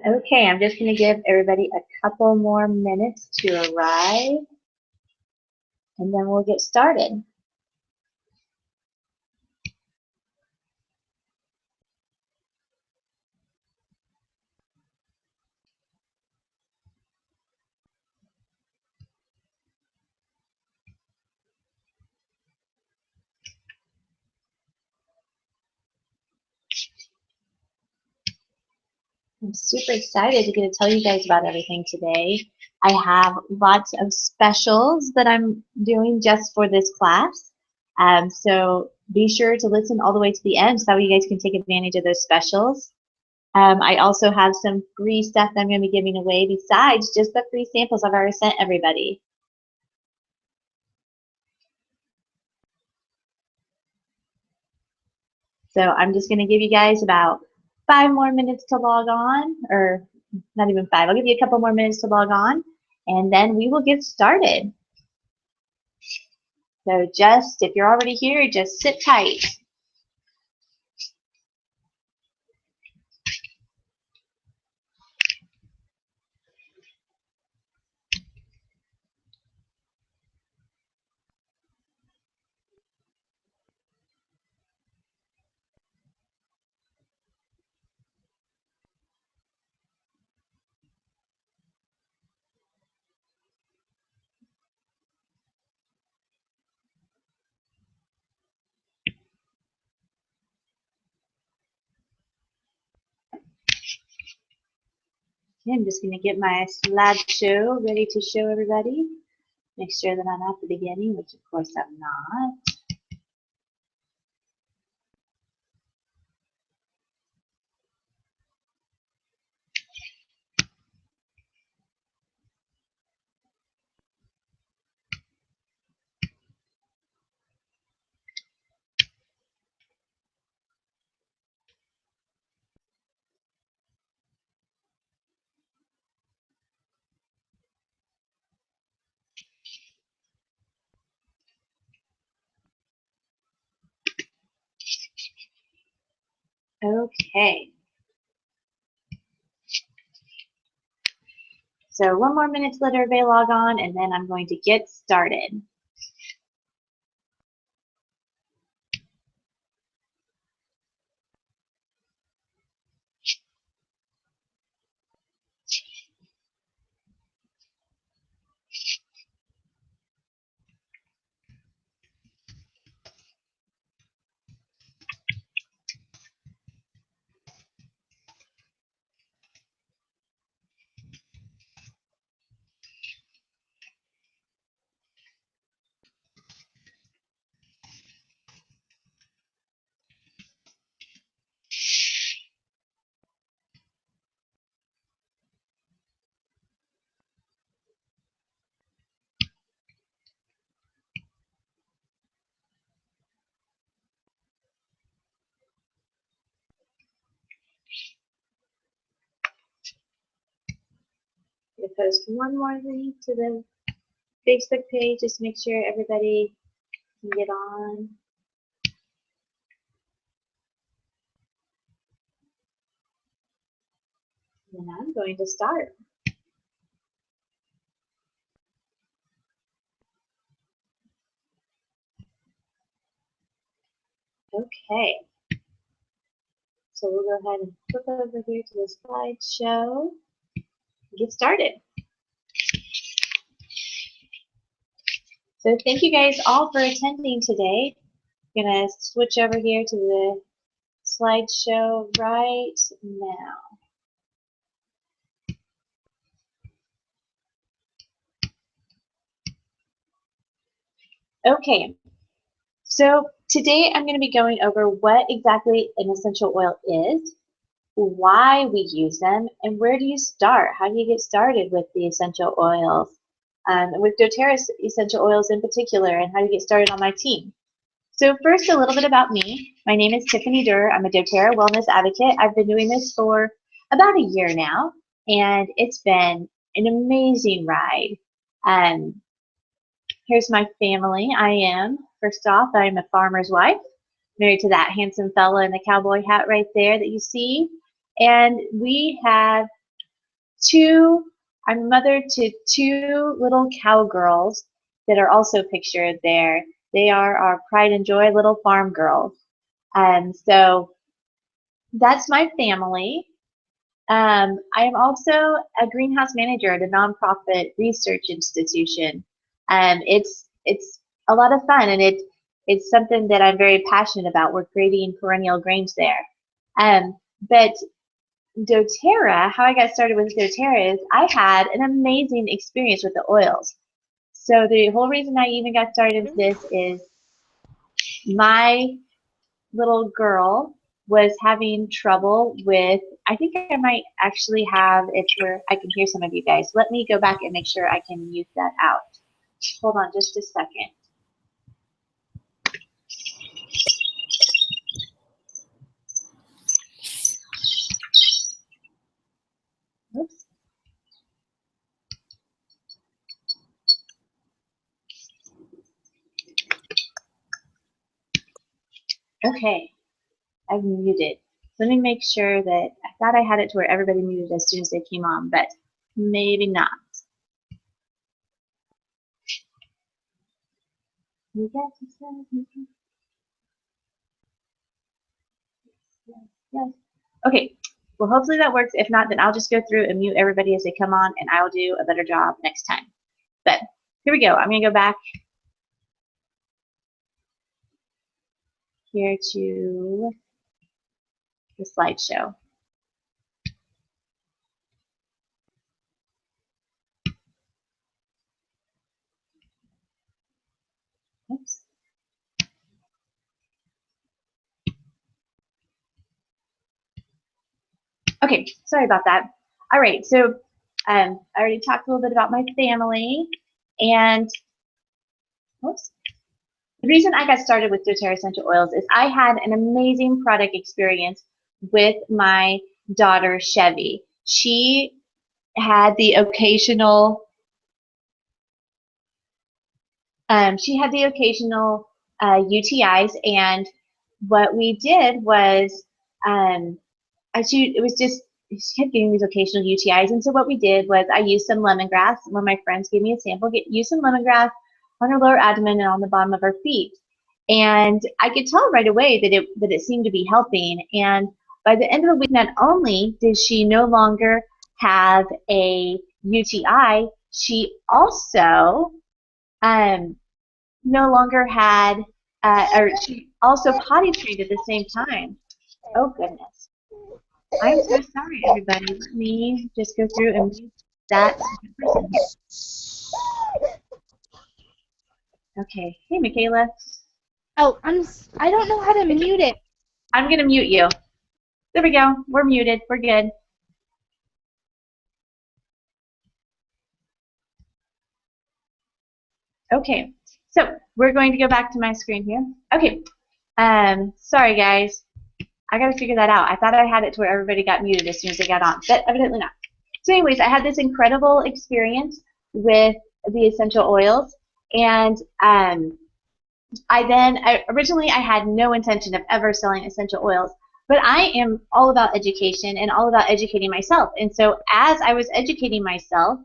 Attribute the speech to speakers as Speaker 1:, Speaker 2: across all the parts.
Speaker 1: Okay, I'm just going to give everybody a couple more minutes to arrive, and then we'll get started. I'm super excited to get to tell you guys about everything today. I have lots of specials that I'm doing just for this class. So be sure to listen all the way to the end so that you guys can take advantage of those specials. I also have some free stuff that I'm going to be giving away besides just the free samples I've already sent everybody. So I'm just going to give you guys about 5 more minutes to log on, or not even 5. I'll give you a couple more minutes to log on, and then we will get started. So just, if you're already here, just sit tight. Okay, I'm just going to get my slideshow ready to show everybody. Make sure that I'm at the beginning, which of course I'm not. Okay, so one more minute to let everybody log on, and then I'm going to get started. I'm going to post one more link to the Facebook page just to make sure everybody can get on. And I'm going to start. Okay, so we'll go ahead and flip over here to the slideshow and get started. So thank you guys all for attending today. I'm going to switch over here to the slideshow right now. Okay, so today I'm going to be going over what exactly an essential oil is, why we use them, and where do you start? How do you get started with the essential oils? With doTERRA essential oils in particular, and how do you get started on my team? So first, a little bit about me. My name is Tiffany Durr. I'm a doTERRA wellness advocate. I've been doing this for about a year now, and it's been an amazing ride. Here's my family. First off, I'm a farmer's wife, married to that handsome fella in the cowboy hat right there that you see. And we have I'm mother to two little cowgirls that are also pictured there. They are our pride and joy little farm girls. So that's my family. I am also a greenhouse manager at a nonprofit research institution. It's a lot of fun, and it's something that I'm very passionate about. We're creating perennial grains there. But doTERRA, how I got started with doTERRA is I had an amazing experience with the oils. So the whole reason I even got started with this is my little girl was having trouble with, I think I might actually have, it's where I can hear some of you guys. Let me go back and make sure I can mute that out. Hold on just a second. Oops. Okay, I've muted. Let me make sure that, I thought I had it to where everybody muted as soon as they came on, but maybe not. You got to say, yes. Okay, well hopefully that works. If not, then I'll just go through and mute everybody as they come on, and I'll do a better job next time. But here we go. I'm going to go back here to the slideshow. Oops. Okay, sorry about that. All right, so I already talked a little bit about my family, and oops. The reason I got started with doTERRA essential oils is I had an amazing product experience with my daughter Chevy. She had the occasional UTIs, and what we did was it was just she kept getting these occasional UTIs, and so what we did was I used some lemongrass. One of my friends gave me a sample. Use some lemongrass on her lower abdomen and on the bottom of her feet, and I could tell right away that it seemed to be helping. And by the end of the week, not only did she no longer have a UTI, she also no longer had, or she also potty trained at the same time. Oh goodness. I'm so sorry, everybody. Let me just go through and mute that person here. Okay. Hey, Michaela.
Speaker 2: Oh, I don't know how to mute it.
Speaker 1: I'm going to mute you. There we go. We're muted. We're good. Okay. So we're going to go back to my screen here. Okay. Sorry, guys. I got to figure that out. I thought I had it to where everybody got muted as soon as they got on, but evidently not. So anyways, I had this incredible experience with the essential oils, and originally I had no intention of ever selling essential oils, but I am all about education and all about educating myself. And so as I was educating myself,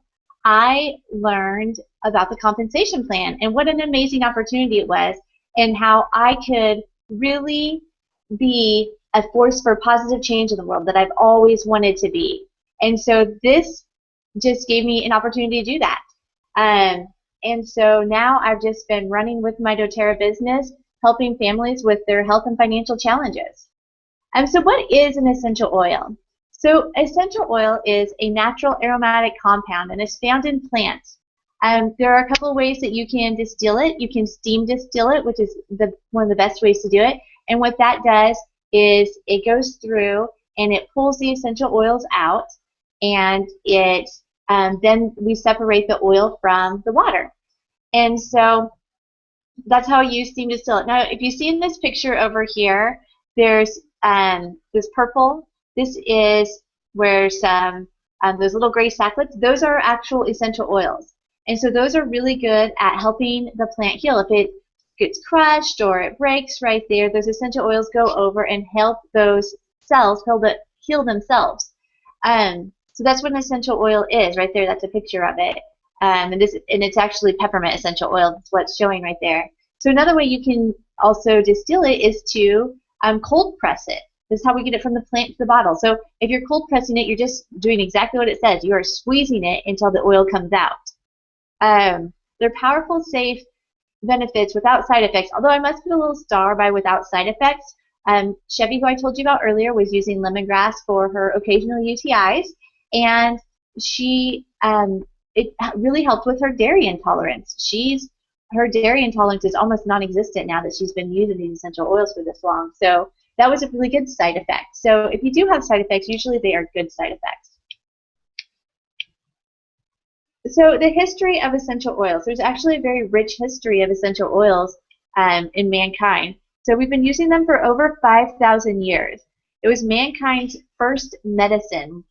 Speaker 1: I learned about the compensation plan and what an amazing opportunity it was, and how I could really be a force for positive change in the world that I've always wanted to be. And so this just gave me an opportunity to do that. And so now I've just been running with my doTERRA business, helping families with their health and financial challenges. So what is an essential oil? So essential oil is a natural aromatic compound, and it's found in plants. There are a couple of ways that you can distill it. You can steam distill it, which is one of the best ways to do it. And what that does is it goes through and it pulls the essential oils out, and then we separate the oil from the water. And so that's how you steam distill it. Now, if you see in this picture over here, there's this purple. This is where some those little gray sacklets. Those are actual essential oils, and so those are really good at helping the plant heal. If it gets crushed or it breaks right there, those essential oils go over and help those cells heal themselves. So that's what an essential oil is right there. That's a picture of it. And it's actually peppermint essential oil. That's what's showing right there. So another way you can also distill it is to cold press it. This is how we get it from the plant to the bottle. So if you're cold pressing it, you're just doing exactly what it says. You are squeezing it until the oil comes out. They're powerful, safe benefits without side effects. Although I must put a little star by without side effects. Chevy, who I told you about earlier, was using lemongrass for her occasional UTIs, and it really helped with her dairy intolerance. Her dairy intolerance is almost non-existent now that she's been using these essential oils for this long. So that was a really good side effect. So if you do have side effects, usually they are good side effects. So the history of essential oils. There's actually a very rich history of essential oils in mankind. So we've been using them for over 5,000 years. It was mankind's first medicine.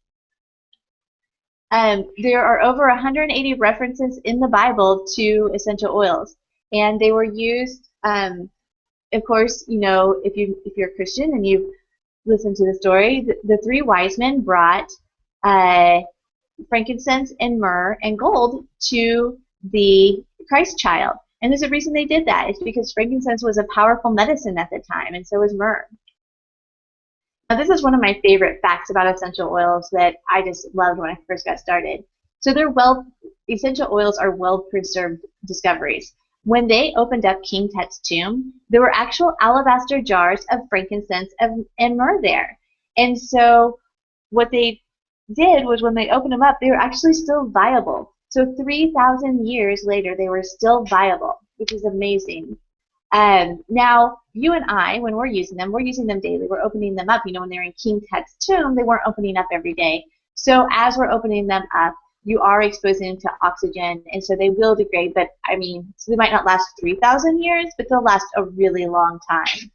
Speaker 1: There are over 180 references in the Bible to essential oils, and they were used. Of course, you know, if you're a Christian and you've listened to the story, the three wise men brought frankincense and myrrh and gold to the Christ child, and there's a reason they did that. It's because frankincense was a powerful medicine at the time, and so was myrrh. Now, this is one of my favorite facts about essential oils that I just loved when I first got started. So essential oils are well-preserved discoveries. When they opened up King Tut's tomb, there were actual alabaster jars of frankincense and myrrh there. And so what they did was when they opened them up, they were actually still viable. So 3,000 years later, they were still viable. which is amazing. Now, you and I, when we're using them daily. We're opening them up. You know, when they're in King Tut's tomb, they weren't opening up every day. So as we're opening them up, you are exposing them to oxygen, and so they will degrade. But I mean, so they might not last 3,000 years, but they'll last a really long time.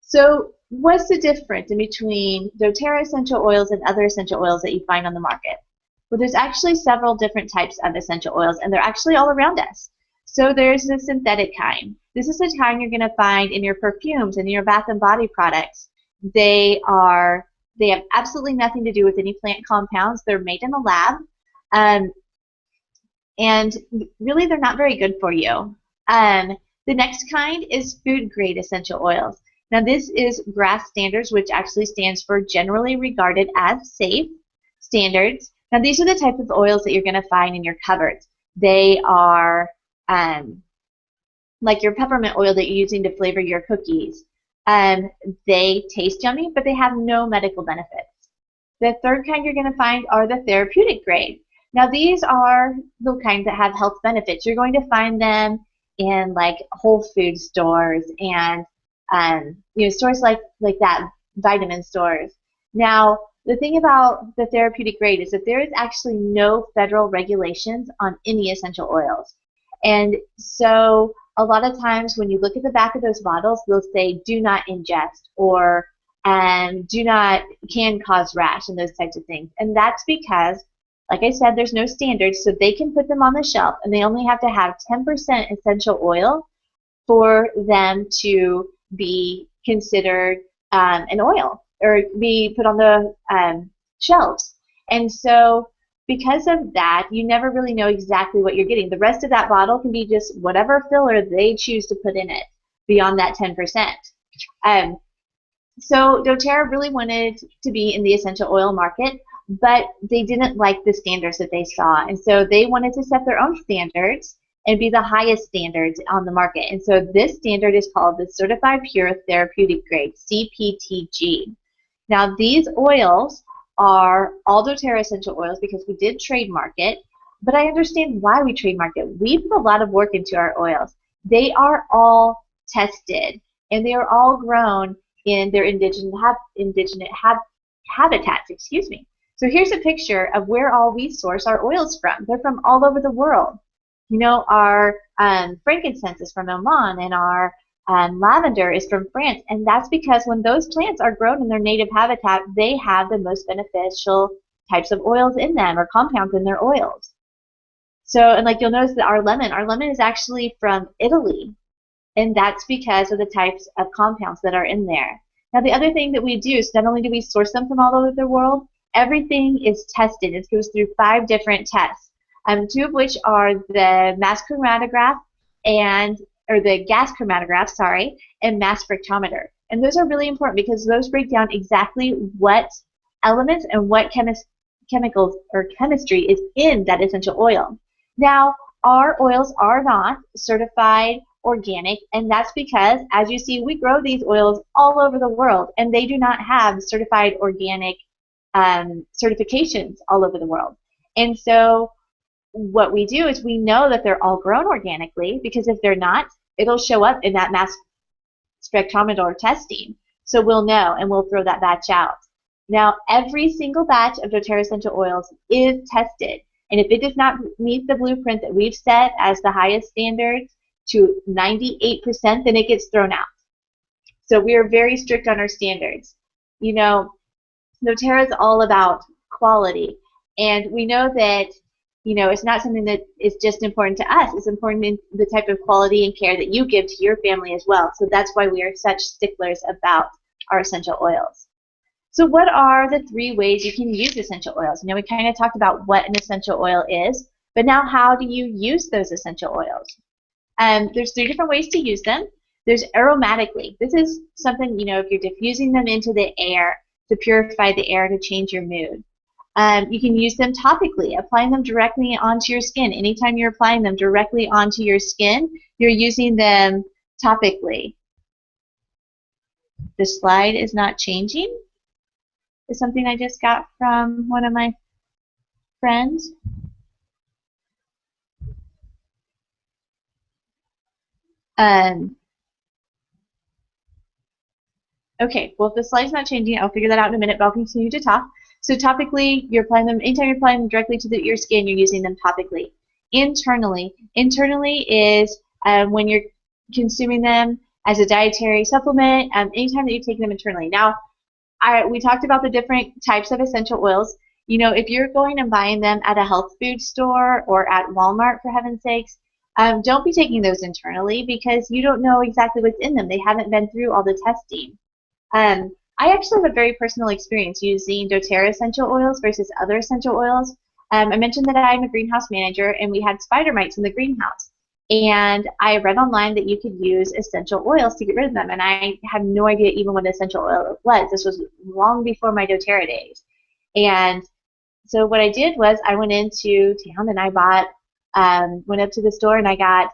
Speaker 1: So what's the difference in between doTERRA essential oils and other essential oils that you find on the market? Well, there's actually several different types of essential oils, and they're actually all around us. So there's the synthetic kind. This is the kind you're going to find in your perfumes and your bath and body products. They have absolutely nothing to do with any plant compounds. They're made in a lab, and really they're not very good for you. The next kind is food grade essential oils. Now this is GRAS standards, which actually stands for generally regarded as safe standards. Now these are the type of oils that you're going to find in your cupboards. They are like your peppermint oil that you're using to flavor your cookies. They taste yummy, but they have no medical benefits. The third kind you're going to find are the therapeutic grade. Now these are the kinds that have health benefits. You're going to find them in like Whole Food stores and you know, stores like that, vitamin stores. Now the thing about the therapeutic grade is that there is actually no federal regulations on any essential oils. And so a lot of times when you look at the back of those bottles, they'll say do not ingest or do not, can cause rash and those types of things. And that's because, like I said, there's no standards, so they can put them on the shelf and they only have to have 10% essential oil for them to be considered an oil or be put on the shelves. And so because of that, you never really know exactly what you're getting. The rest of that bottle can be just whatever filler they choose to put in it beyond that 10%. So doTERRA really wanted to be in the essential oil market, but they didn't like the standards that they saw. And so they wanted to set their own standards and be the highest standards on the market. And so this standard is called the Certified Pure Therapeutic Grade, CPTG. Now these oils are all doTERRA essential oils because we did trademark it, but I understand why we trademark it. We put a lot of work into our oils. They are all tested, and they are all grown in their indigenous habitats. Excuse me. So here's a picture of where all we source our oils from. They're from all over the world. You know, our frankincense is from Oman, and our lavender is from France, and that's because when those plants are grown in their native habitat, they have the most beneficial types of oils in them or compounds in their oils. So, and like you'll notice that our lemon is actually from Italy, and that's because of the types of compounds that are in there. Now, the other thing that we do is not only do we source them from all over the world, everything is tested. It goes through 5 different tests, 2 of which are the mass chromatograph or the gas chromatograph, sorry, and mass spectrometer. And those are really important because those break down exactly what elements and what chemicals or chemistry is in that essential oil. Now, our oils are not certified organic, and that's because, as you see, we grow these oils all over the world, and they do not have certified organic certifications all over the world. And so what we do is we know that they're all grown organically, because if they're not, it'll show up in that mass spectrometer testing. So we'll know, and we'll throw that batch out. Now, every single batch of doTERRA essential oils is tested. And if it does not meet the blueprint that we've set as the highest standards to 98%, then it gets thrown out. So we are very strict on our standards. You know, doTERRA is all about quality. And we know that, you know, it's not something that is just important to us. It's important in the type of quality and care that you give to your family as well. So that's why we are such sticklers about our essential oils. So what are the 3 ways you can use essential oils? You know, we kind of talked about what an essential oil is, but now how do you use those essential oils? There's 3 different ways to use them. There's aromatically. This is something, you know, if you're diffusing them into the air to purify the air to change your mood. You can use them topically, applying them directly onto your skin. Anytime you're applying them directly onto your skin, you're using them topically. The slide is not changing. It's something I just got from one of my friends. Okay, well, if the slide's not changing, I'll figure that out in a minute, but I'll continue to talk. So topically, you're applying them, anytime you're applying them directly to your skin, you're using them topically. Internally is when you're consuming them as a dietary supplement, anytime that you're taking them internally. Now, we talked about the different types of essential oils. You know, if you're going and buying them at a health food store or at Walmart, for heaven's sakes, don't be taking those internally because you don't know exactly what's in them. They haven't been through all the testing. I actually have a very personal experience using doTERRA essential oils versus other essential oils. I mentioned that I'm a greenhouse manager and we had spider mites in the greenhouse. And I read online that you could use essential oils to get rid of them. And I had no idea even what essential oil was. This was long before my doTERRA days. And so what I did was I went into town and I bought, went up to the store and I got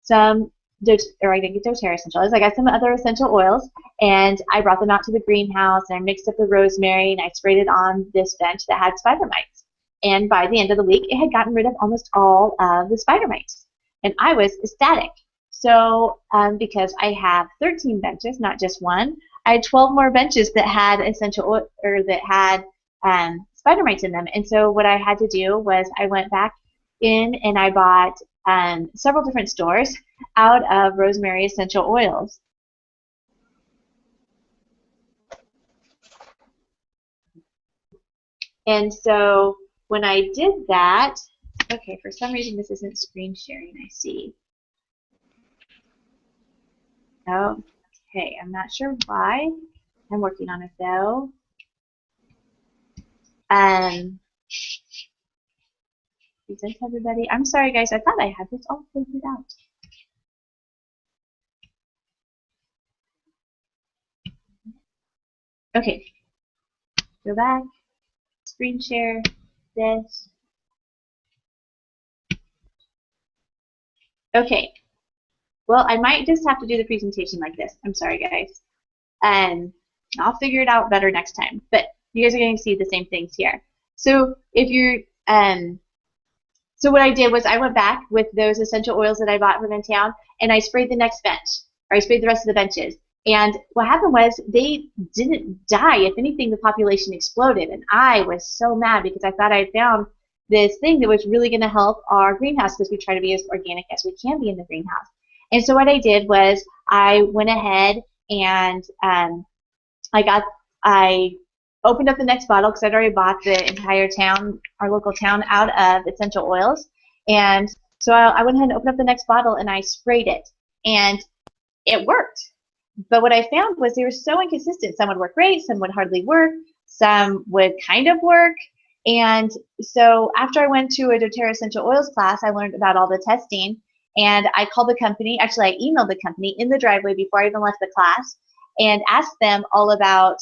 Speaker 1: some, I didn't get doTERRA essential oils, I got some other essential oils and I brought them out to the greenhouse and I mixed up the rosemary and I sprayed it on this bench that had spider mites. And by the end of the week, it had gotten rid of almost all of the spider mites. And I was ecstatic. So because I have 13 benches, not just one, I had 12 more benches that had essential oil, or that had spider mites in them. And so what I had to do was I went back in and I bought several different stores out of rosemary essential oils. And so when I did that, okay, for some reason this isn't screen sharing, I see. Okay, I'm not sure why. I'm working on it though. Present everybody. I'm sorry guys, I thought I had this all figured out. Okay, go back, screen share this. Okay, well, I might just have to do the presentation like this. I'm sorry, guys. I'll figure it out better next time. But you guys are going to see the same things here. So if you're, so what I did was I went back with those essential oils that I bought from in town, and I sprayed the next bench, or I sprayed the rest of the benches. And what happened was they didn't die. If anything, the population exploded. And I was so mad because I thought I had found this thing that was really going to help our greenhouse because we try to be as organic as we can be in the greenhouse. And so what I did was I went ahead and I opened up the next bottle because I'd already bought the entire town, our local town, out of essential oils. And so I went ahead and opened up the next bottle and I sprayed it. And it worked. But what I found was they were so inconsistent. Some would work great, some would hardly work, some would kind of work. And so after I went to a doTERRA essential oils class, I learned about all the testing. And I called the company, actually I emailed the company in the driveway before I even left the class and asked them all about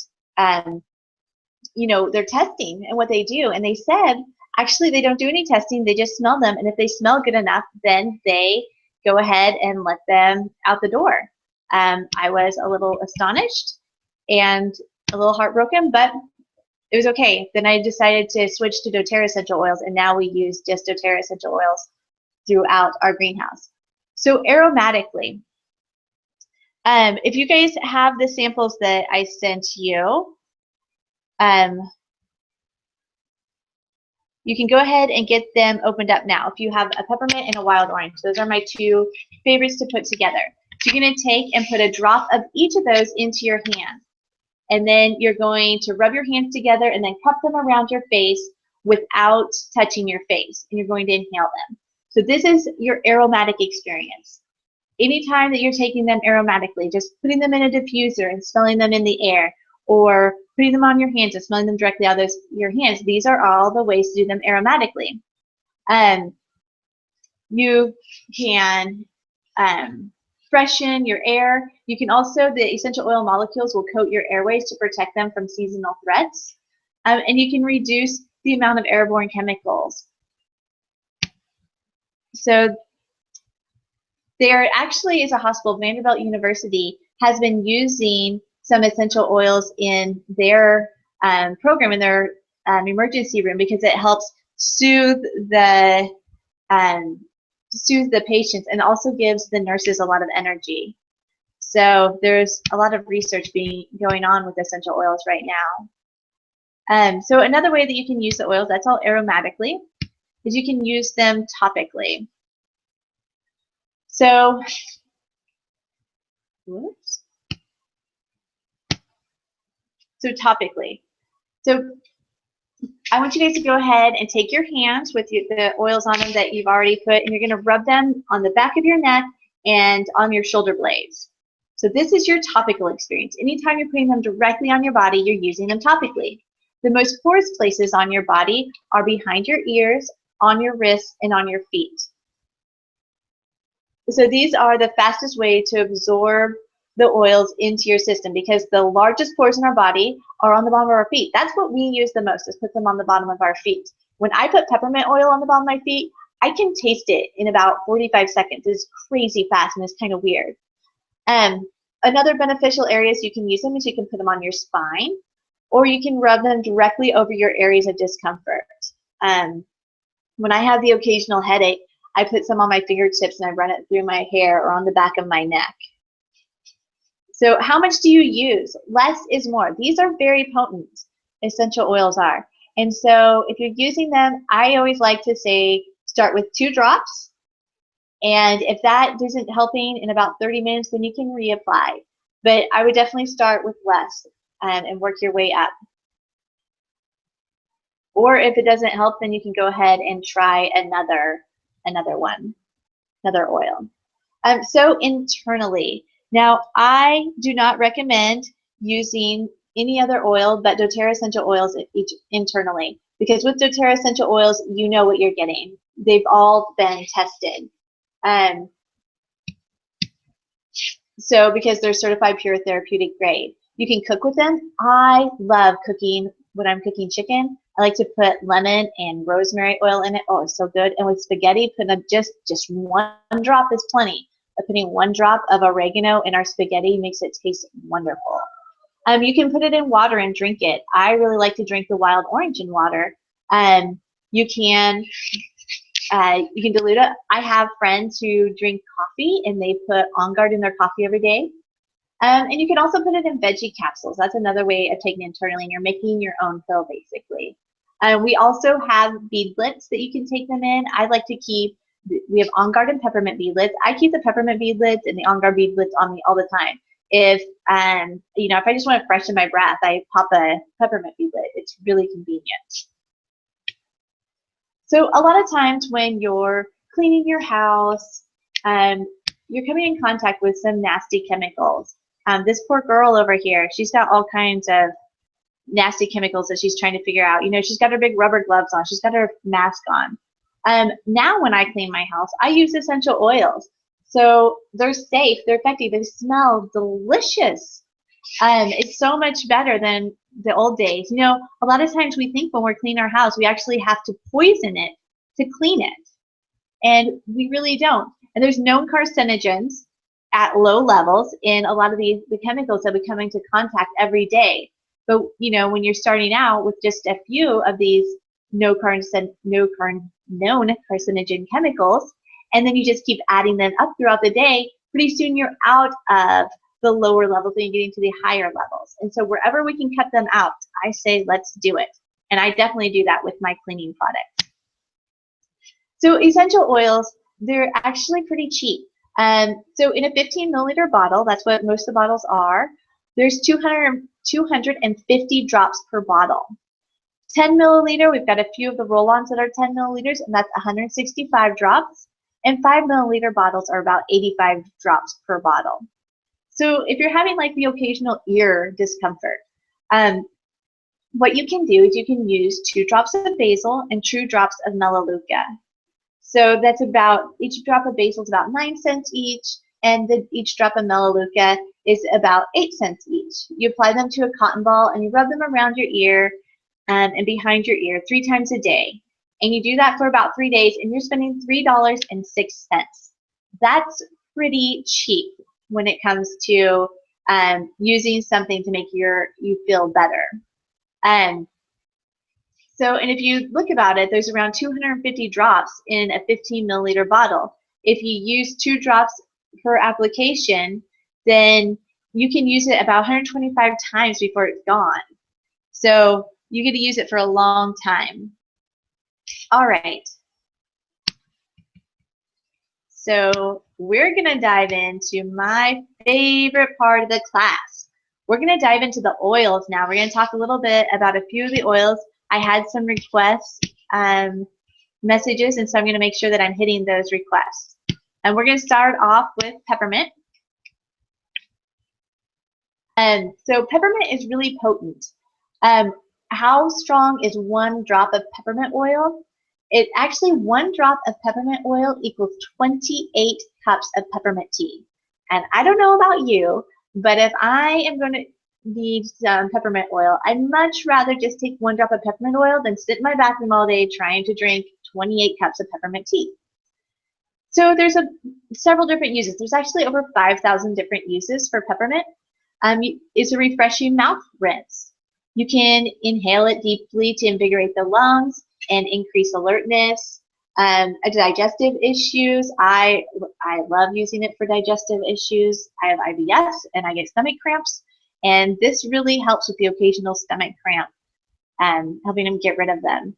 Speaker 1: you know, their testing and what they do. And they said, actually, they don't do any testing. They just smell them. And if they smell good enough, then they go ahead and let them out the door. I was a little astonished and a little heartbroken, but it was okay. Then I decided to switch to doTERRA essential oils, and now we use just doTERRA essential oils throughout our greenhouse. So aromatically, if you guys have the samples that I sent you, you can go ahead and get them opened up now. If you have a peppermint and a wild orange, those are my two favorites to put together. So you're going to take and put a drop of each of those into your hand. And then you're going to rub your hands together and then cup them around your face without touching your face. And you're going to inhale them. So this is your aromatic experience. Anytime that you're taking them aromatically, just putting them in a diffuser and smelling them in the air, or putting them on your hands and smelling them directly out of your hands, these are all the ways to do them aromatically. You can freshen your air. You can also, the essential oil molecules will coat your airways to protect them from seasonal threats. And you can reduce the amount of airborne chemicals. So there actually is a hospital, Vanderbilt University, has been using some essential oils in their program, in their emergency room, because it helps soothe the soothe the patients and also gives the nurses a lot of energy. So there's a lot of research going on with essential oils right now. So another way that you can use the oils, that's all aromatically, is you can use them topically. So, whoops. So topically. So I want you guys to go ahead and take your hands with the oils on them that you've already put, and you're going to rub them on the back of your neck and on your shoulder blades. So this is your topical experience. Anytime you're putting them directly on your body, you're using them topically. The most porous places on your body are behind your ears, on your wrists, and on your feet. So these are the fastest way to absorb the oils into your system, because the largest pores in our body are on the bottom of our feet. That's what we use the most, is put them on the bottom of our feet. When I put peppermint oil on the bottom of my feet, I can taste it in about 45 seconds. It's crazy fast and it's kind of weird. Another beneficial areas you can use them is you can put them on your spine, or you can rub them directly over your areas of discomfort. When I have the occasional headache, I put some on my fingertips and I run it through my hair or on the back of my neck. So how much do you use? Less is more. These are very potent, essential oils are. And so if you're using them, I always like to say start with 2 drops. And if that isn't helping in about 30 minutes, then you can reapply. But I would definitely start with less and work your way up. Or if it doesn't help, then you can go ahead and try another oil. So internally, now I do not recommend using any other oil but doTERRA essential oils internally, because with doTERRA essential oils, you know what you're getting. They've all been tested. So because they're certified pure therapeutic grade. You can cook with them. I love cooking when I'm cooking chicken. I like to put lemon and rosemary oil in it. Oh, it's so good. And with spaghetti, putting just 1 drop is plenty. Putting 1 drop of oregano in our spaghetti makes it taste wonderful. You can put it in water and drink it. I really like to drink the wild orange in water. You can dilute it. I have friends who drink coffee and they put On Guard in their coffee every day. And you can also put it in veggie capsules. That's another way of taking it internally, and you're making your own pill basically. We also have beadlets that you can take them in. I like to keep, we have On Guard and peppermint beadlets. I keep the peppermint beadlets and the On Guard beadlets on me all the time. If if I just want to freshen my breath, I pop a peppermint beadlet. It's really convenient. So a lot of times when you're cleaning your house, you're coming in contact with some nasty chemicals. This poor girl over here, she's got all kinds of nasty chemicals that she's trying to figure out. She's got her big rubber gloves on. She's got her mask on. Now when I clean my house, I use essential oils. So they're safe, they're effective, they smell delicious. It's so much better than the old days. A lot of times we think when we're cleaning our house, we actually have to poison it to clean it. And we really don't. And there's known carcinogens at low levels in a lot of the chemicals that we come into contact every day. But when you're starting out with just a few of these known carcinogen chemicals, and then you just keep adding them up throughout the day, pretty soon you're out of the lower levels and you're getting to the higher levels. And so wherever we can cut them out, I say let's do it. And I definitely do that with my cleaning products. So essential oils, they're actually pretty cheap. So in a 15 milliliter bottle, that's what most of the bottles are, there's 250 drops per bottle. 10 milliliter, we've got a few of the roll-ons that are 10 milliliters, and that's 165 drops. And 5 milliliter bottles are about 85 drops per bottle. So if you're having like the occasional ear discomfort, what you can do is you can use 2 drops of basil and 2 drops of melaleuca. So that's about, each drop of basil is about 9 cents each, and each drop of melaleuca is about 8 cents each. You apply them to a cotton ball and you rub them around your ear and behind your ear 3 times a day. And you do that for about 3 days, and you're spending $3.06. That's pretty cheap when it comes to using something to make you feel better. And if you look about it, there's around 250 drops in a 15 milliliter bottle. if you use 2 drops per application, then you can use it about 125 times before it's gone. So you get to use it for a long time. All right. So we're going to dive into my favorite part of the class. We're going to dive into the oils now. We're going to talk a little bit about a few of the oils. I had some requests messages, and so I'm going to make sure that I'm hitting those requests. And we're going to start off with peppermint. So peppermint is really potent. How strong is 1 drop of peppermint oil? It actually, 1 drop of peppermint oil equals 28 cups of peppermint tea. And I don't know about you, but if I am going to need some peppermint oil, I'd much rather just take 1 drop of peppermint oil than sit in my bathroom all day trying to drink 28 cups of peppermint tea. So there's several different uses. There's actually over 5,000 different uses for peppermint. It's a refreshing mouth rinse. You can inhale it deeply to invigorate the lungs and increase alertness. Digestive issues, I love using it for digestive issues. I have IBS and I get stomach cramps, and this really helps with the occasional stomach cramp, helping them get rid of them.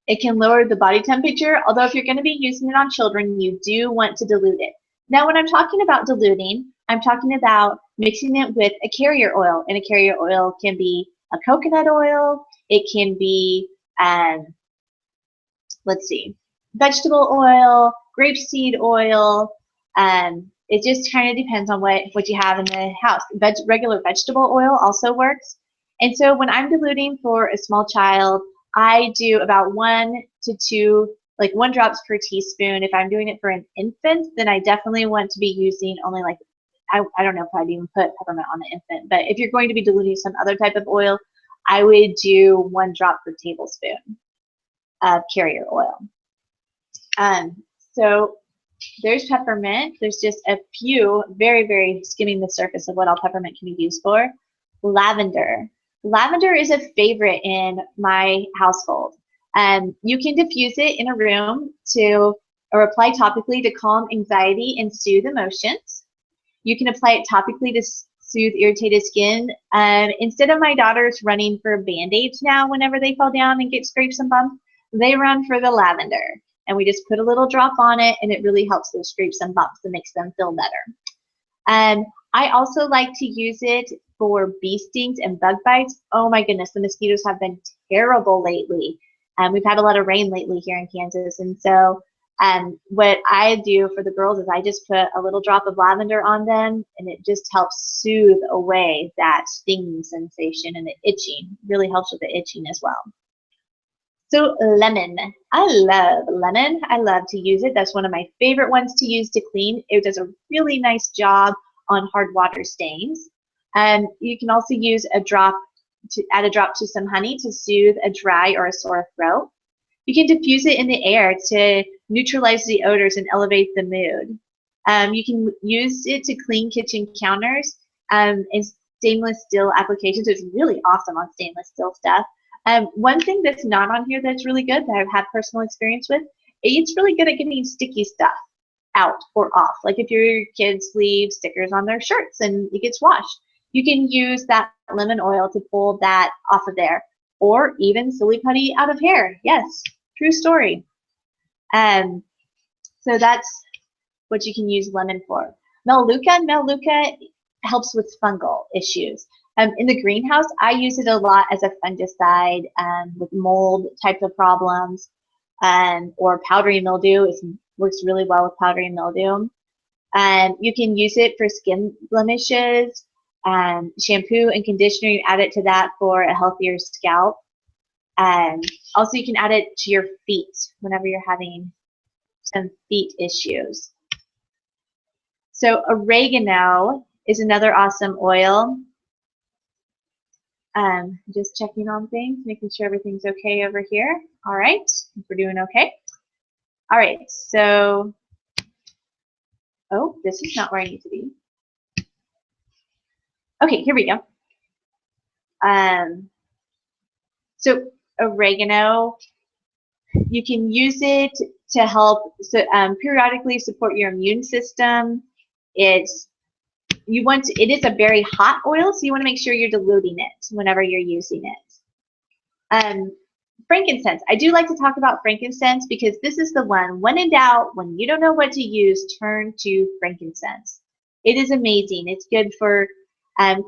Speaker 1: It can lower the body temperature, although if you're going to be using it on children, you do want to dilute it. Now, when I'm talking about diluting, I'm talking about mixing it with a carrier oil, and a carrier oil can be a coconut oil, it can be, let's see, vegetable oil, grapeseed oil. It just kind of depends on what you have in the house. Regular vegetable oil also works. And so when I'm diluting for a small child, I do about 1 to 2, like 1 drops per teaspoon. If I'm doing it for an infant, then I definitely want to be using only like, I don't know if I'd even put peppermint on the infant, but if you're going to be diluting some other type of oil, I would do 1 drop per tablespoon of carrier oil. So there's peppermint. There's just a few, very, very skimming the surface of what all peppermint can be used for. Lavender. Lavender is a favorite in my household. You can diffuse it in a room or apply topically to calm anxiety and soothe emotions. You can apply it topically to soothe irritated skin. Instead of my daughters running for Band-Aids now whenever they fall down and get scrapes and bumps, they run for the lavender. And we just put a little drop on it, and it really helps those scrapes and bumps and makes them feel better. I also like to use it for bee stings and bug bites. Oh my goodness, the mosquitoes have been terrible lately. We've had a lot of rain lately here in Kansas, and so what I do for the girls is I just put a little drop of lavender on them, and it just helps soothe away that stinging sensation and the itching. It really helps with the itching as well. So lemon. I love lemon. I love to use it. That's one of my favorite ones to use to clean. It does a really nice job on hard water stains. You can also use add a drop to some honey to soothe a dry or a sore throat. You can diffuse it in the air to neutralize the odors and elevate the mood. You can use it to clean kitchen counters and stainless steel applications. It's really awesome on stainless steel stuff. One thing that's not on here that's really good that I've had personal experience with, it's really good at getting sticky stuff out or off. Like if your kids leave stickers on their shirts and it gets washed, you can use that lemon oil to pull that off of there, or even silly putty out of hair. Yes, true story. So that's what you can use lemon for. Melaleuca helps with fungal issues. In the greenhouse, I use it a lot as a fungicide with mold type of problems, or powdery mildew. It works really well with powdery mildew. You can use it for skin blemishes, shampoo and conditioner. You add it to that for a healthier scalp. Also, you can add it to your feet whenever you're having some feet issues. So oregano is another awesome oil. Just checking on things, making sure everything's okay over here. All right, we're doing okay. All right, so, oh, this is not where I need to be. Okay, here we go. So oregano, you can use it to help periodically support your immune system. It is a very hot oil, so you want to make sure you're diluting it whenever you're using it. Frankincense. I do like to talk about frankincense because this is the one, when in doubt, when you don't know what to use, turn to frankincense. It is amazing. It's good for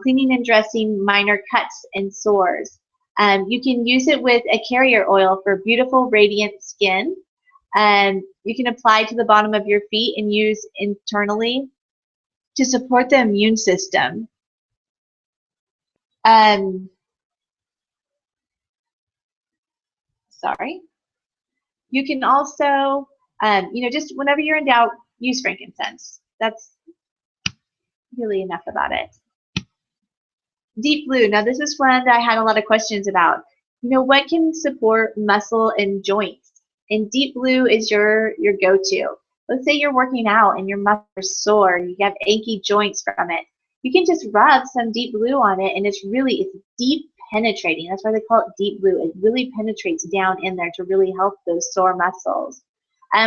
Speaker 1: cleaning and dressing minor cuts and sores. You can use it with a carrier oil for beautiful, radiant skin. You can apply to the bottom of your feet and use internally to support the immune system. Sorry. You can also, just whenever you're in doubt, use frankincense. That's really enough about it. Deep blue. Now, this is one that I had a lot of questions about. What can support muscle and joints? And deep blue is your go-to. Let's say you're working out and your muscles are sore, you have achy joints from it. You can just rub some deep blue on it, and it's deep penetrating. That's why they call it deep blue. It really penetrates down in there to really help those sore muscles.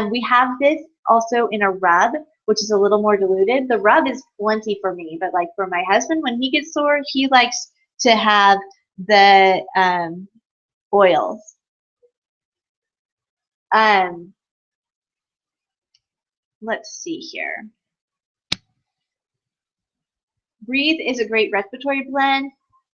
Speaker 1: We have this also in a rub, which is a little more diluted. The rub is plenty for me, but like for my husband, when he gets sore, he likes to have the oils. Let's see here. Breathe is a great respiratory blend.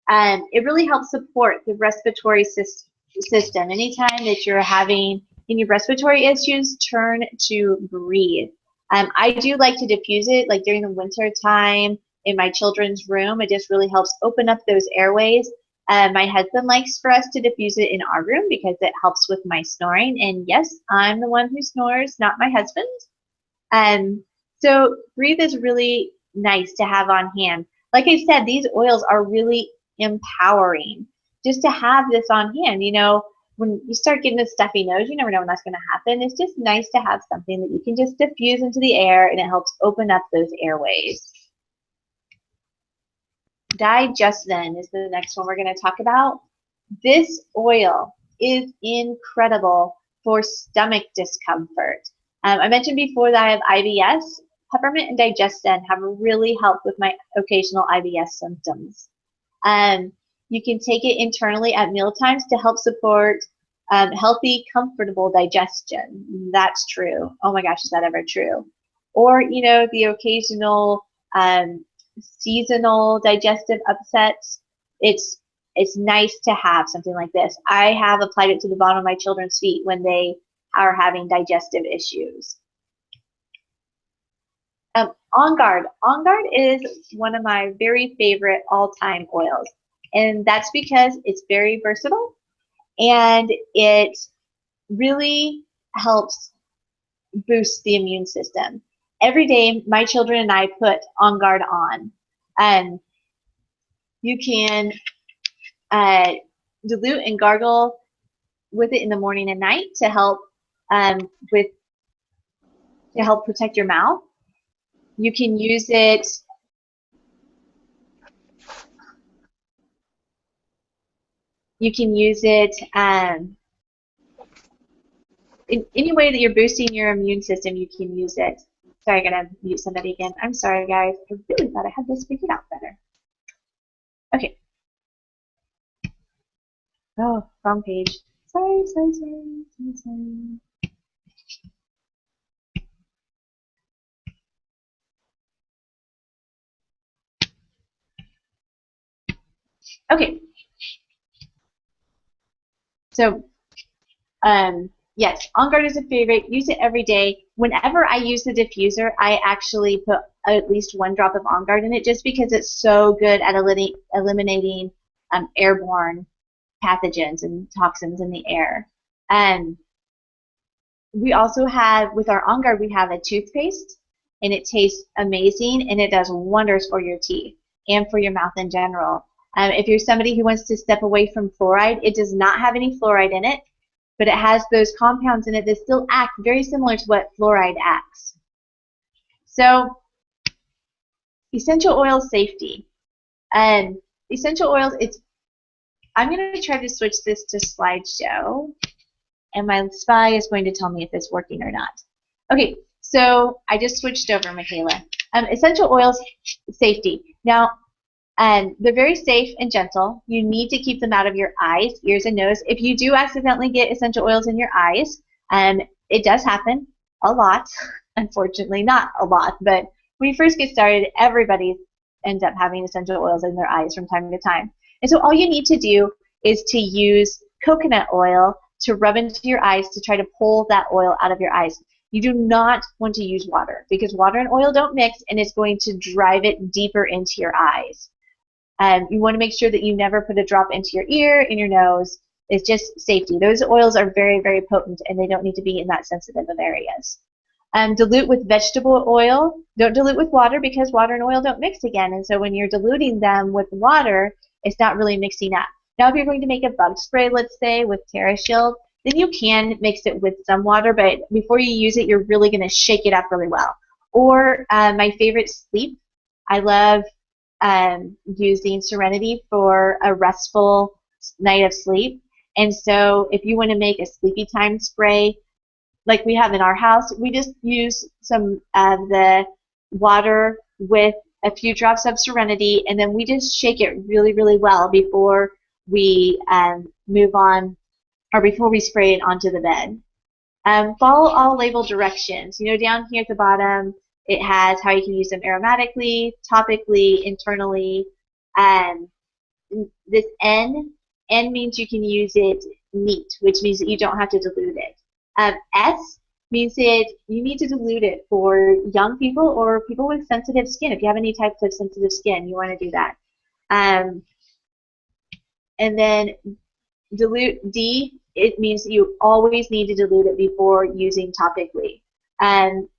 Speaker 1: It really helps support the respiratory system. Anytime that you're having any respiratory issues, turn to Breathe. I do like to diffuse it, like during the winter time in my children's room. It just really helps open up those airways. My husband likes for us to diffuse it in our room because it helps with my snoring. And yes, I'm the one who snores, not my husband. So Breathe is really nice to have on hand. Like I said, these oils are really empowering. Just to have this on hand, when you start getting a stuffy nose, you never know when that's going to happen. It's just nice to have something that you can just diffuse into the air, and it helps open up those airways. Digestin is the next one we're going to talk about. This oil is incredible for stomach discomfort. I mentioned before that I have IBS. Peppermint and digestin have really helped with my occasional IBS symptoms. You can take it internally at mealtimes to help support healthy, comfortable digestion. That's true. Oh my gosh, is that ever true? Or, the occasional seasonal digestive upsets. It's nice to have something like this. I have applied it to the bottom of my children's feet when they are having digestive issues. On Guard. On Guard is one of my very favorite all-time oils. And that's because it's very versatile and it really helps boost the immune system. Every day, my children and I put On Guard on. And you can dilute and gargle with it in the morning and night to help protect your mouth. You can use it in any way that you're boosting your immune system. You can use it. Sorry, I gotta mute somebody again. I'm sorry, guys. I really thought I had this figured out better. Okay. Oh, wrong page. Sorry. Okay. So, yes, On Guard is a favorite. Use it every day. Whenever I use the diffuser, I actually put at least one drop of On Guard in it just because it's so good at eliminating airborne pathogens and toxins in the air. We also have, with our On Guard, we have a toothpaste, and it tastes amazing, and it does wonders for your teeth and for your mouth in general. If you're somebody who wants to step away from fluoride, it does not have any fluoride in it, but it has those compounds in it that still act very similar to what fluoride acts. So, essential oil safety. Essential oils, I'm going to try to switch this to slideshow. and my spy is going to tell me if it's working or not. Okay, so I just switched over, Michaela. Essential oils safety. Now, they're very safe and gentle. You need to keep them out of your eyes, ears, and nose. If you do accidentally get essential oils in your eyes, it does happen a lot, unfortunately. Not a lot, but when you first get started, everybody ends up having essential oils in their eyes from time to time. And so all you need to do is to use coconut oil to rub into your eyes to try to pull that oil out of your eyes. You do not want to use water because water and oil don't mix, and it's going to drive it deeper into your eyes. You want to make sure that you never put a drop into your ear, in your nose. It's just safety. Those oils are very, very potent, and they don't need to be in that sensitive of areas. Dilute with vegetable oil. Don't dilute with water because water and oil don't mix again. And so when you're diluting them with water, it's not really mixing up. Now, if you're going to make a bug spray, let's say, with TerraShield, then you can mix it with some water, but before you use it, you're really going to shake it up really well. Or my favorite, sleep. I love using Serenity for a restful night of sleep. And so if you want to make a sleepy time spray, like we have in our house, we just use some of the water with a few drops of Serenity, and then we just shake it really, really well before we move on, or before we spray it onto the bed. Follow all label directions. You know, down here at the bottom, it has how you can use them aromatically, topically, internally. This N means you can use it neat, which means that you don't have to dilute it. S means that you need to dilute it for young people or people with sensitive skin. If you have any types of sensitive skin, you want to do that. And then dilute, D, it means that you always need to dilute it before using topically.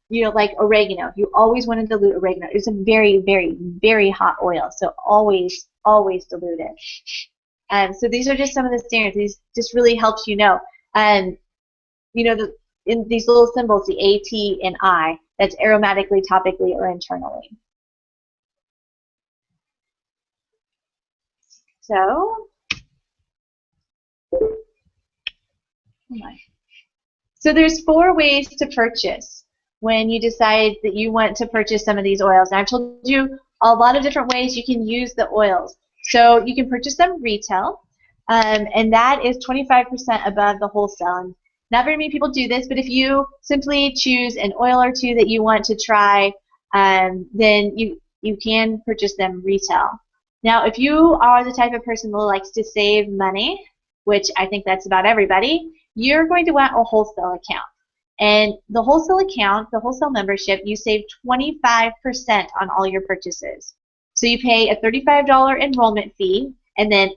Speaker 1: You know, like oregano, you always want to dilute oregano. It's a very, very, very hot oil, so always, always dilute it. So these are just some of the standards. These just really helps you know. You know, in these little symbols, the A, T, and I, that's aromatically, topically, or internally. So, there's 4 ways to purchase when you decide that you want to purchase some of these oils. And I've told you a lot of different ways you can use the oils. So you can purchase them retail, and that is 25% above the wholesale. And not very many people do this, but if you simply choose an oil or two that you want to try, then you can purchase them retail. Now, if you are the type of person who likes to save money, which I think that's about everybody, you're going to want a wholesale account. And the wholesale account, the wholesale membership, you save 25% on all your purchases. So you pay a $35 enrollment fee, and then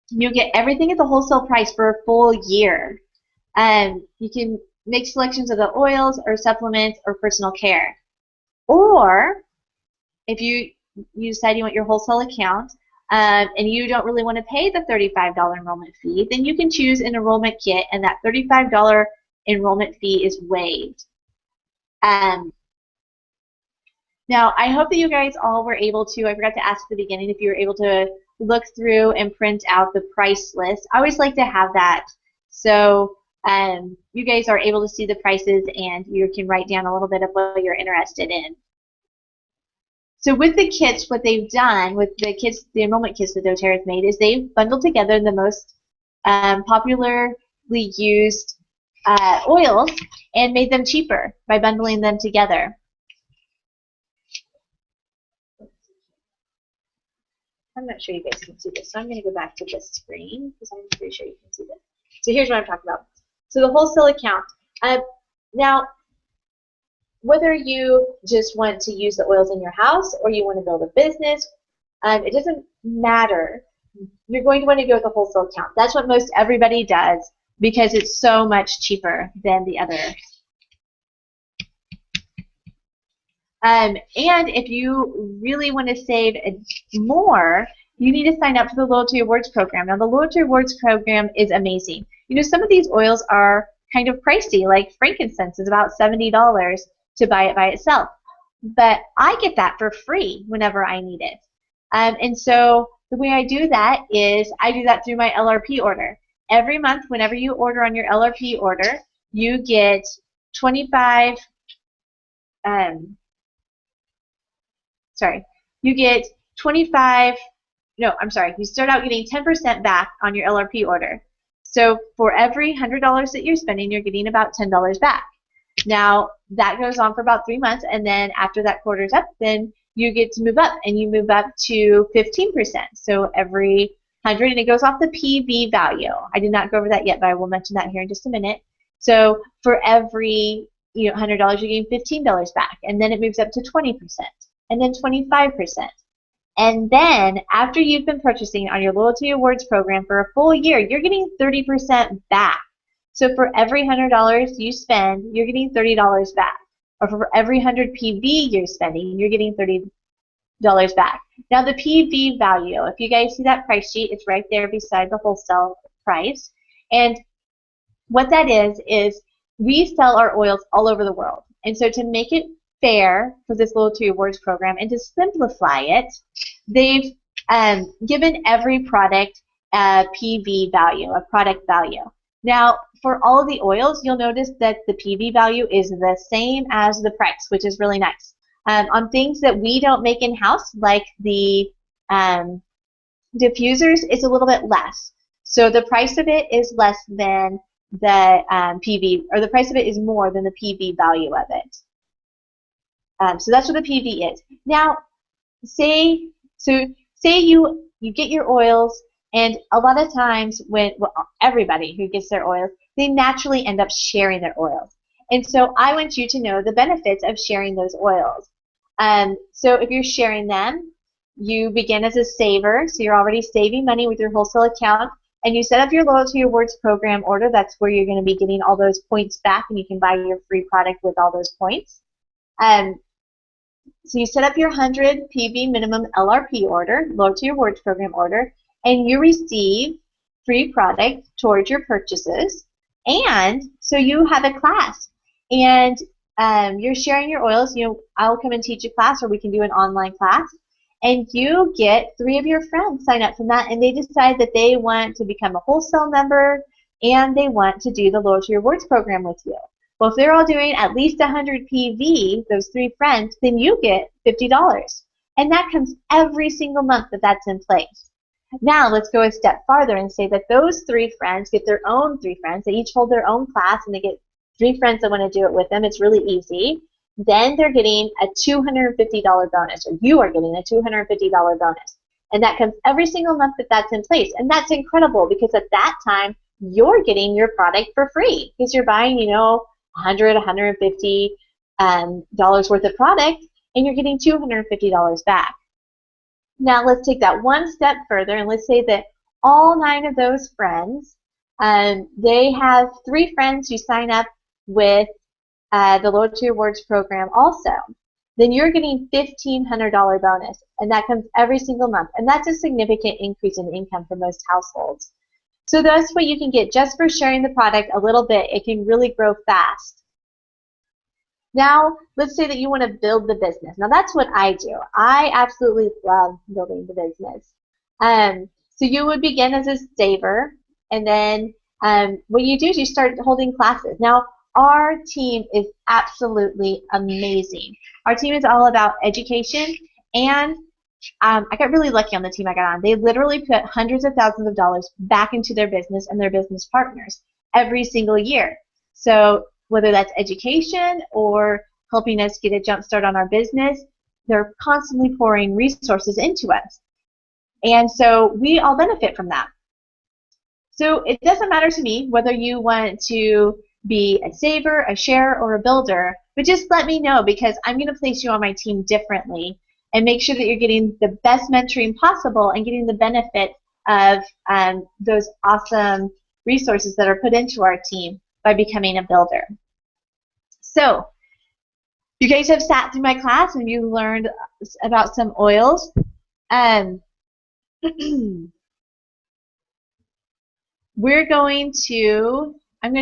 Speaker 1: you get everything at the wholesale price for a full year. You can make selections of the oils or supplements or personal care. Or if you decide you want your wholesale account and you don't really want to pay the $35 enrollment fee, then you can choose an enrollment kit, and that $35 enrollment fee is waived. Now, I hope that you guys all were able to, I forgot to ask at the beginning if you were able to look through and print out the price list. I always like to have that so you guys are able to see the prices and you can write down a little bit of what you're interested in. So with the kits, what they've done with the kits, the enrollment kits that doTERRA has made, is they've bundled together the most popularly used oils and made them cheaper by bundling them together. I'm not sure you guys can see this, so I'm going to go back to this screen because I'm pretty sure you can see this. So here's what I'm talking about. So the wholesale account. Now, whether you just want to use the oils in your house or you want to build a business, it doesn't matter. You're going to want to go with the wholesale account. That's what most everybody does because it's so much cheaper than the others. And if you really want to save more, you need to sign up for the Loyalty Awards program. Now, the Loyalty Awards program is amazing. You know, some of these oils are kind of pricey, like frankincense is about $70 to buy it by itself. But I get that for free whenever I need it. And so the way I do that is I do that through my LRP order. every month, whenever you order on your LRP order, you get 25, sorry, you get 25, no, I'm sorry, you start out getting 10% back on your LRP order. So for every $100 that you're spending, you're getting about $10 back. Now, that goes on for about 3 months, and then after that quarter's up, then you get to move up, and you move up to 15%. So every 100, and it goes off the PV value. I did not go over that yet, but I will mention that here in just a minute. So for every $100, you're getting $15 back, and then it moves up to 20%, and then 25%. And then after you've been purchasing on your Loyalty Awards program for a full year, you're getting 30% back. So for every $100 you spend, you're getting $30 back. Or for every 100 PV you're spending, you're getting $30 back. Now the PV value, if you guys see that price sheet, it's right there beside the wholesale price. And what that is we sell our oils all over the world. And so to make it fair for this Loyalty Awards program and to simplify it, they've given every product a PV value, a product value. Now, for all of the oils, you'll notice that the PV value is the same as the price, which is really nice. On things that we don't make in-house, like the diffusers, it's a little bit less. So the price of it is less than the PV, or the price of it is more than the PV value of it. So that's what the PV is. Now, say you get your oils, and a lot of times when everybody who gets their oils, they naturally end up sharing their oils. And so I want you to know the benefits of sharing those oils. So if you're sharing them, you begin as a saver, so you're already saving money with your wholesale account, and you set up your Loyalty Awards program order. That's where you're going to be getting all those points back, and you can buy your free product with all those points. So you set up your 100 PV minimum LRP order, Loyalty Awards program order, and you receive free product towards your purchases. And so you have a class, and you're sharing your oils. I'll come and teach a class, or we can do an online class, and you get 3 of your friends sign up from that, and they decide that they want to become a wholesale member, and they want to do the Loyalty Awards program with you. Well, if they're all doing at least 100 PV, those 3 friends, then you get $50. And that comes every single month that that's in place. Now, let's go a step farther and say that those 3 friends get their own 3 friends. They each hold their own class, and they get 3 friends that want to do it with them. It's really easy. Then they're getting a $250 bonus, or you are getting a $250 bonus. And that comes every single month that that's in place. And that's incredible, because at that time, you're getting your product for free, because you're buying, $100, $150 dollars worth of product, and you're getting $250 back. Now let's take that one step further, and let's say that all 9 of those friends, they have 3 friends who sign up with the Loyalty Awards program also. Then you're getting $1,500 bonus, and that comes every single month, and that's a significant increase in income for most households. So that's what you can get just for sharing the product a little bit. It can really grow fast. Now, let's say that you want to build the business. Now, that's what I do. I absolutely love building the business. So you would begin as a saver, and then what you do is you start holding classes. Now, our team is absolutely amazing. Our team is all about education, and I got really lucky on the team I got on. They literally put hundreds of thousands of dollars back into their business and their business partners every single year. So whether that's education or helping us get a jump start on our business, they're constantly pouring resources into us. And so we all benefit from that. So it doesn't matter to me whether you want to be a saver, a sharer, or a builder, but just let me know, because I'm going to place you on my team differently and make sure that you're getting the best mentoring possible and getting the benefit of those awesome resources that are put into our team by becoming a builder. So you guys have sat through my class and you learned about some oils. I'm going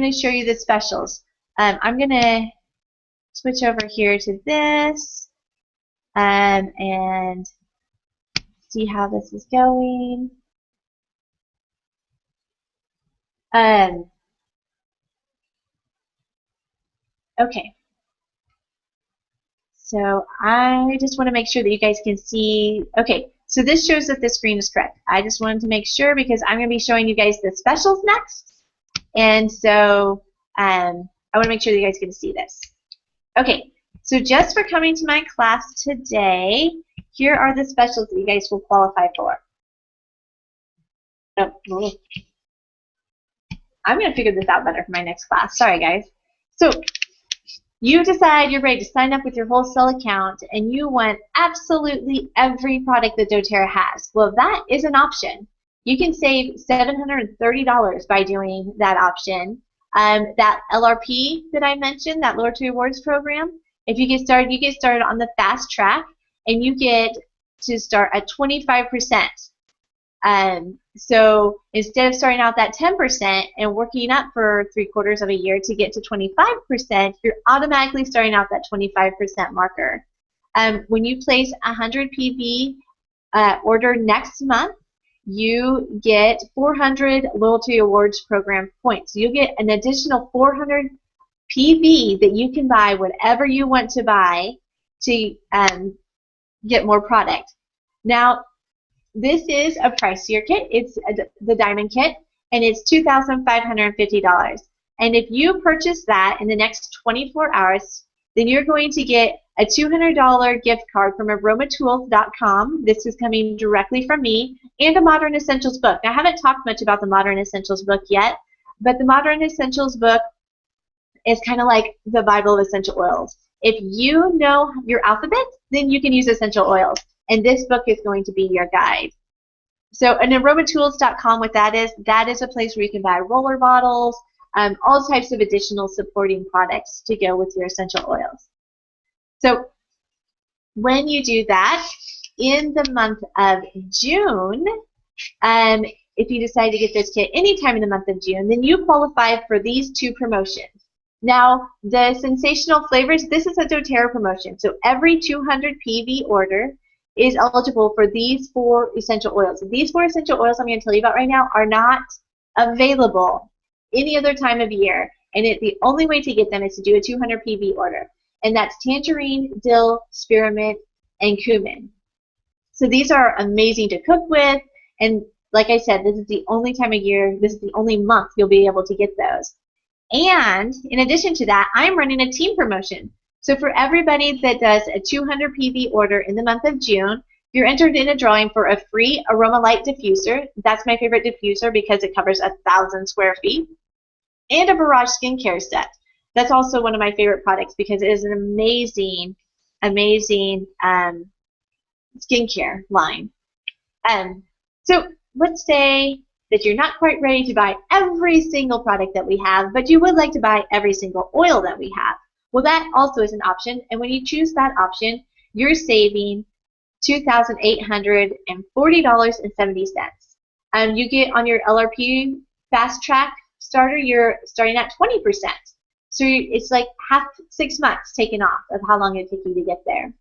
Speaker 1: to show you the specials. I'm going to switch over here to this and see how this is going. Um, okay. So I just want to make sure that you guys can see. Okay, so this shows that the screen is correct. I just wanted to make sure because I'm going to be showing you guys the specials next. And so I want to make sure that you guys can see this. Okay, so just for coming to my class today, here are the specials that you guys will qualify for. Oh, I'm going to figure this out better for my next class. Sorry, guys. So you decide you're ready to sign up with your wholesale account and you want absolutely every product that doTERRA has. Well, that is an option. You can save $730 by doing that option. That LRP that I mentioned, that Loyalty Rewards program, if you get started on the fast track and you get to start at 25%. So instead of starting out that 10% and working up for 3/4 of a year to get to 25%, you're automatically starting out that 25% marker. When you place a 100 PV order next month, you get 400 Loyalty Awards Program points. You get an additional 400 PV that you can buy whatever you want to buy to get more product. Now, this is a pricier kit. It's the Diamond Kit, and it's $2,550. And if you purchase that in the next 24 hours, then you're going to get a $200 gift card from aromatools.com. This is coming directly from me, and a Modern Essentials book. Now, I haven't talked much about the Modern Essentials book yet, but the Modern Essentials book is kind of like the Bible of essential oils. If you know your alphabet, then you can use essential oils. And this book is going to be your guide. So, and aromatools.com, what that is a place where you can buy roller bottles, all types of additional supporting products to go with your essential oils. So, when you do that, in the month of June, if you decide to get this kit anytime in the month of June, then you qualify for these two promotions. Now, the sensational flavors, this is a doTERRA promotion. So, every 200 PV order is eligible for these 4 essential oils. These 4 essential oils I'm going to tell you about right now are not available any other time of year, and the only way to get them is to do a 200 PV order, and that's tangerine, dill, spearmint, and cumin. So these are amazing to cook with, and like I said, this is the only time of year, this is the only month you'll be able to get those. And in addition to that, I'm running a team promotion. So for everybody that does a 200 PV order in the month of June, you're entered in a drawing for a free Aroma Light diffuser. That's my favorite diffuser because it covers 1,000 square feet. And a Barrage skincare set. That's also one of my favorite products because it is an amazing, amazing skincare line. So let's say that you're not quite ready to buy every single product that we have, but you would like to buy every single oil that we have. Well, that also is an option, and when you choose that option, you're saving $2,840.70. You get on your LRP Fast Track starter, you're starting at 20%. So it's like 6 months taken off of how long it took you to get there.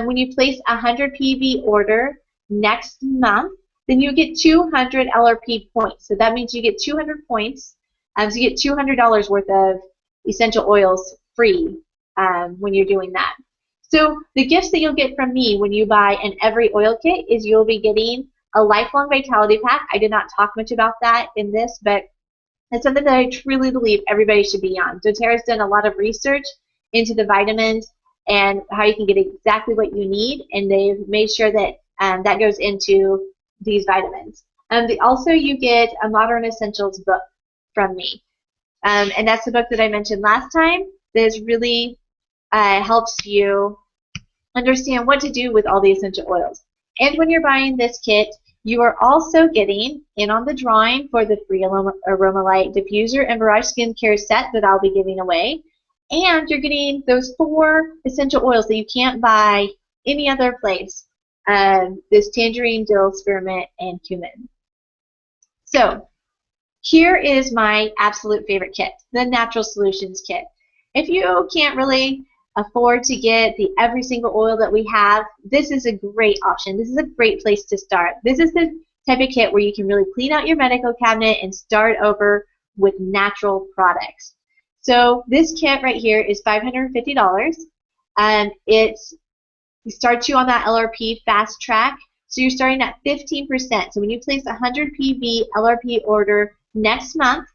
Speaker 1: When you place a 100 PV order next month, then you get 200 LRP points. So that means you get 200 points. So you get $200 worth of essential oils free when you're doing that. So the gifts that you'll get from me when you buy an Every Oil Kit is you'll be getting a Lifelong Vitality Pack. I did not talk much about that in this, but it's something that I truly believe everybody should be on. doTERRA's done a lot of research into the vitamins and how you can get exactly what you need, and they've made sure that that goes into these vitamins. Also, you get a Modern Essentials book from me. And that's the book that I mentioned last time. This really helps you understand what to do with all the essential oils. And when you're buying this kit, you are also getting in on the drawing for the free Aroma Light diffuser and Barrage skincare set that I'll be giving away. And you're getting those 4 essential oils that you can't buy any other place. This tangerine, dill, spearmint, and cumin. So here is my absolute favorite kit, the Natural Solutions Kit. If you can't really afford to get the every single oil that we have, this is a great option. This is a great place to start. This is the type of kit where you can really clean out your medical cabinet and start over with natural products. So this kit right here is $550, and it starts you on that LRP fast track. So you're starting at 15%. So when you place a 100 PV LRP order next month,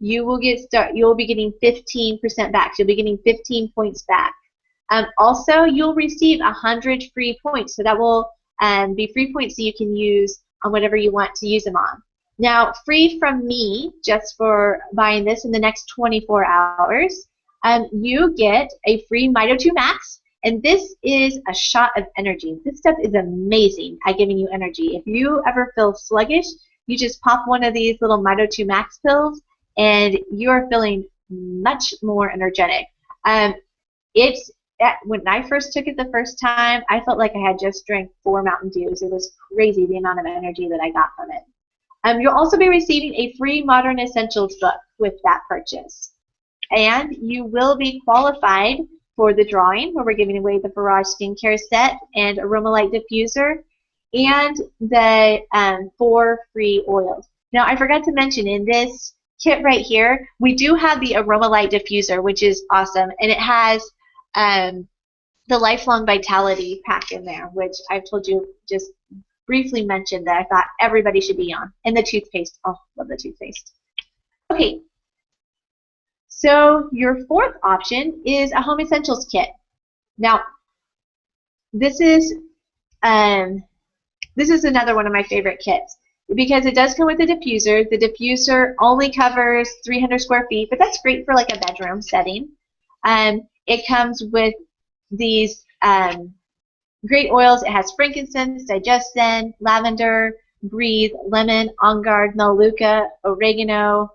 Speaker 1: you will be getting 15% back. So you'll be getting 15 points back. Also, you'll receive 100 free points. So that will be free points that you can use on whatever you want to use them on. Now, free from me, just for buying this in the next 24 hours, you get a free Mito 2 Max. And this is a shot of energy. This stuff is amazing at giving you energy. If you ever feel sluggish, you just pop one of these little Mito 2 Max pills, and you're feeling much more energetic. When I first took it the first time, I felt like I had just drank 4 Mountain Dews. It was crazy the amount of energy that I got from it. You'll also be receiving a free Modern Essentials book with that purchase. And you will be qualified for the drawing, where we're giving away the Barrage Skincare Set and Aroma Light Diffuser and the 4 free oils. Now, I forgot to mention, in this kit right here, we do have the Aroma Light Diffuser, which is awesome, and it has the Lifelong Vitality pack in there, which I've told you, just briefly mentioned, that I thought everybody should be on. And the toothpaste. Oh, love the toothpaste. Okay. So your fourth option is a Home Essentials kit. Now, this is another one of my favorite kits because it does come with a diffuser. The diffuser only covers 300 square feet, but that's great for like a bedroom setting. It comes with these great oils. It has frankincense, digestin, lavender, breathe, lemon, on guard, melaleuca, oregano,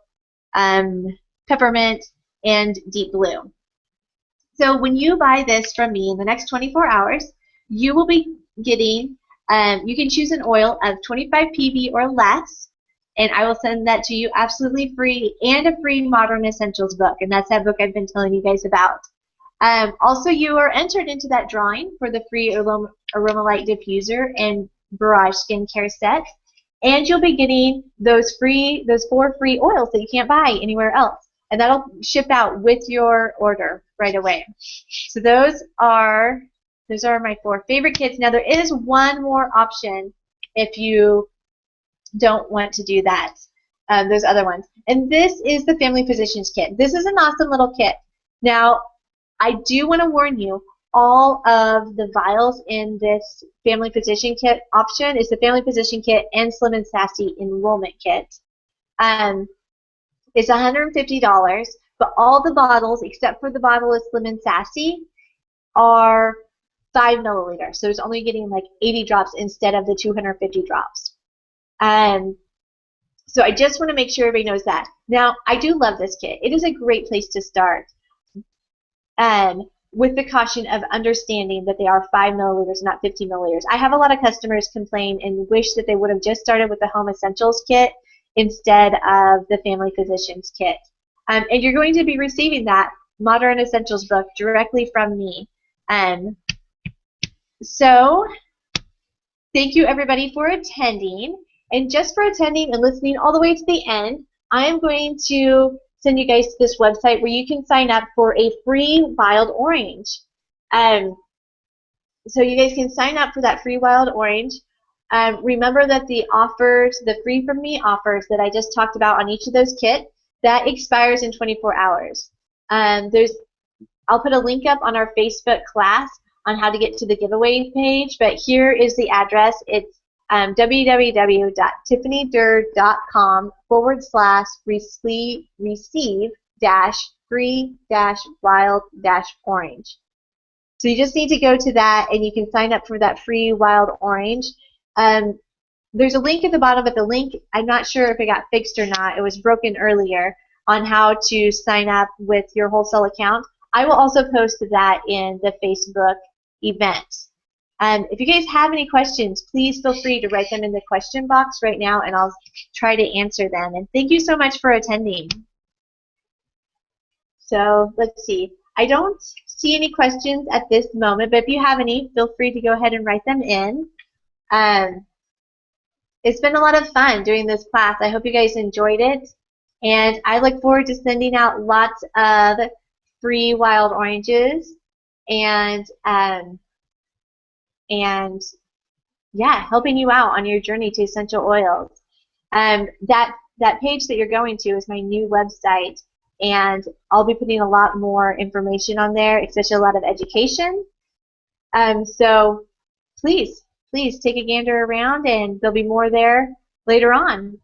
Speaker 1: peppermint, and deep blue. So when you buy this from me in the next 24 hours, you will be getting, you can choose an oil of 25 PV or less, and I will send that to you absolutely free, and a free Modern Essentials book, and that's that book I've been telling you guys about. Also, you are entered into that drawing for the free Aroma Light Diffuser and Barrage Skincare Set, and you'll be getting those 4 free oils that you can't buy anywhere else, and that'll ship out with your order right away. So those are my 4 favorite kits. Now there is one more option if you don't want to do that, those other ones, and this is the Family Physicians Kit. This is an awesome little kit. Now, I do want to warn you, all of the vials in this Family Physician Kit option is the Family Physician Kit and Slim and Sassy Enrollment Kit. It's $150, but all the bottles, except for the bottle of Slim and Sassy, are 5 milliliters. So it's only getting like 80 drops instead of the 250 drops. So I just want to make sure everybody knows that. Now, I do love this kit. It is a great place to start. With the caution of understanding that they are 5 milliliters, not 50 milliliters. I have a lot of customers complain and wish that they would have just started with the Home Essentials Kit instead of the Family Physicians Kit. And you're going to be receiving that Modern Essentials book directly from me. So thank you everybody for attending. And just for attending and listening all the way to the end, I am going to send you guys to this website where you can sign up for a free wild orange. So you guys can sign up for that free wild orange. Remember that the offers, the free from me offers that I just talked about on each of those kits, that expires in 24 hours. I'll put a link up on our Facebook class on how to get to the giveaway page, but here is the address. It's www.tiffanydur.com/receive-free-wild-orange. So you just need to go to that and you can sign up for that free wild orange. There's a link at the bottom, but the link, I'm not sure if it got fixed or not. It was broken earlier on how to sign up with your wholesale account. I will also post that in the Facebook event. If you guys have any questions, please feel free to write them in the question box right now, and I'll try to answer them. And thank you so much for attending. So let's see. I don't see any questions at this moment, but if you have any, feel free to go ahead and write them in. It's been a lot of fun doing this class. I hope you guys enjoyed it. And I look forward to sending out lots of free wild oranges and and yeah, helping you out on your journey to essential oils. That page that you're going to is my new website, and I'll be putting a lot more information on there, especially a lot of education. So please take a gander around, and there'll be more there later on.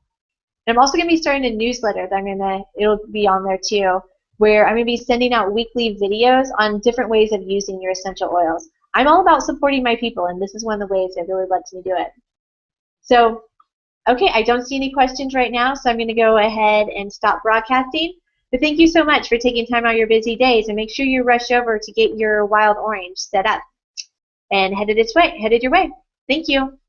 Speaker 1: And I'm also going to be starting a newsletter that it'll be on there too, where I'm going to be sending out weekly videos on different ways of using your essential oils. I'm all about supporting my people, and this is one of the ways that really lets me do it. So, okay, I don't see any questions right now, so I'm going to go ahead and stop broadcasting. But thank you so much for taking time out of your busy days, and make sure you rush over to get your wild orange set up and headed your way. Thank you.